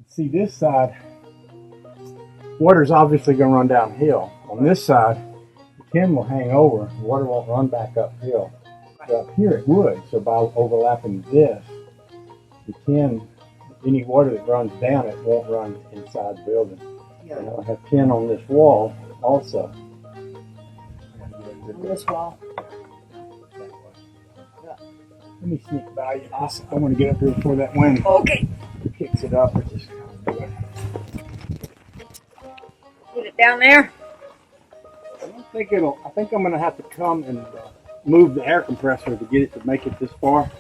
See this side, water's obviously going to run downhill. On this side, the tin will hang over, water won't run back uphill. But up here it would, so by overlapping this, the tin, any water that runs down it won't run inside the building. Yeah. And I'll have tin on this wall also. On this wall. Let me sneak by you. I want to get up here before that wind Okay. kicks it up. Or just Get it down there. I don't think it'll. I think I'm going to have to come and move the air compressor to get it to make it this far.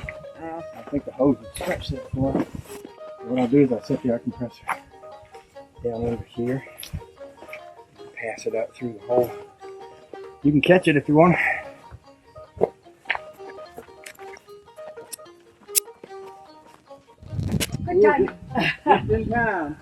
I think the hose would stretch that far. What I'll do is I'll set the air compressor down over here, pass it up through the hole. You can catch it if you want. Good time. Just in time.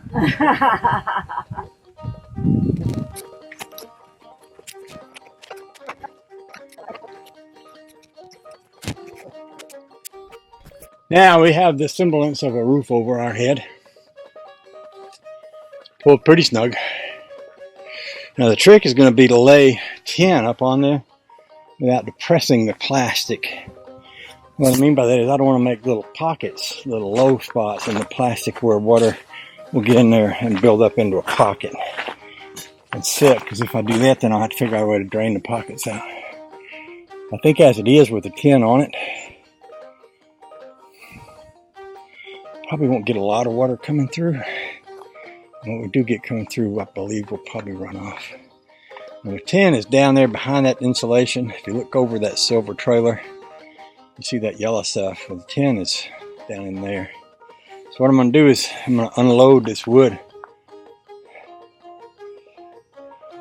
Now we have the semblance of a roof over our head. Pulled pretty snug. Now the trick is going to be to lay tin up on there without depressing the plastic. What I mean by that is I don't want to make little pockets, little low spots in the plastic where water will get in there and build up into a pocket and sit, because if I do that then I'll have to figure out a way to drain the pockets out. I think as it is with the tin on it, probably won't get a lot of water coming through. And what we do get coming through, I believe, will probably run off. And the tin is down there behind that insulation. If you look over that silver trailer, you see that yellow stuff. Well, the tin is down in there. So what I'm going to do is I'm going to unload this wood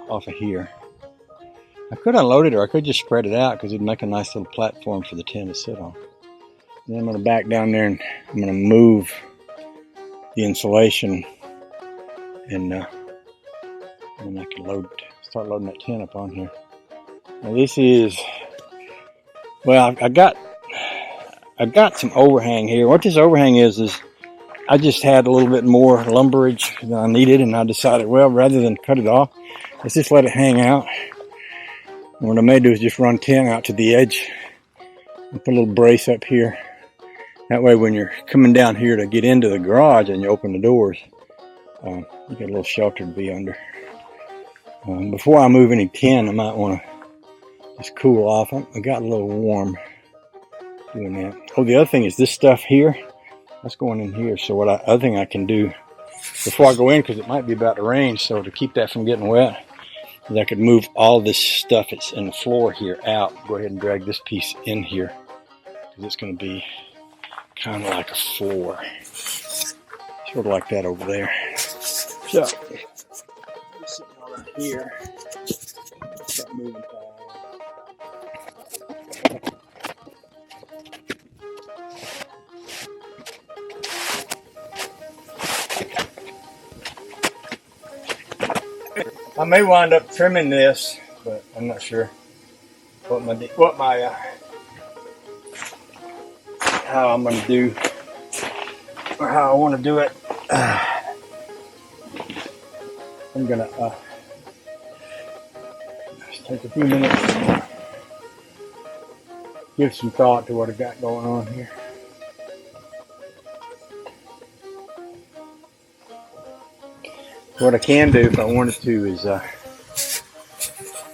off of here. I could unload it or I could just spread it out because it'd make a nice little platform for the tin to sit on. Then I'm going to back down there and I'm going to move the insulation and then I can start loading that tin up on here. Now this is, well, I got some overhang here. What this overhang is I just had a little bit more lumberage than I needed, and I decided, well, rather than cut it off, let's just let it hang out. And what I may do is just run tin out to the edge and put a little brace up here. That way when you're coming down here to get into the garage and you open the doors, you get a little shelter to be under. Before I move any tin, I might want to just cool off. I got a little warm doing that. Oh, the other thing is this stuff here, that's going in here. So other thing I can do before I go in, because it might be about to rain, so to keep that from getting wet, is I could move all this stuff that's in the floor here out. Go ahead and drag this piece in here, because it's going to be kind of like a floor, sort of like that over there. So, just sitting over here, start moving things. I may wind up trimming this, but I'm not sure how I'm going to do, or how I want to do it. I'm going to just take a few minutes and give some thought to what I got going on here. What I can do if I wanted to is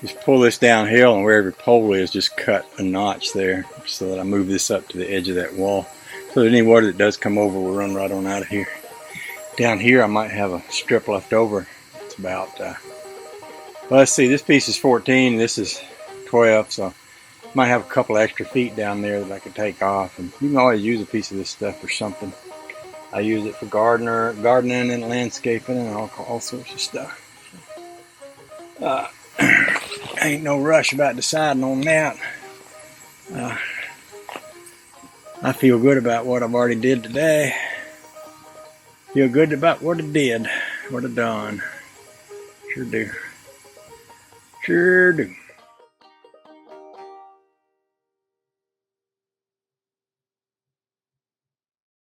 just pull this downhill, and where every pole is, just cut a notch there so that I move this up to the edge of that wall, so that any water that does come over will run right on out of here. Down here I might have a strip left over. It's about, well, let's see, this piece is 14, this is 12, so I might have a couple extra feet down there that I could take off, and you can always use a piece of this stuff for something. I use it for gardening and landscaping and all sorts of stuff. Ain't no rush about deciding on that. I feel good about what I've already did today. Feel good about what I did, what I done. Sure do. Sure do.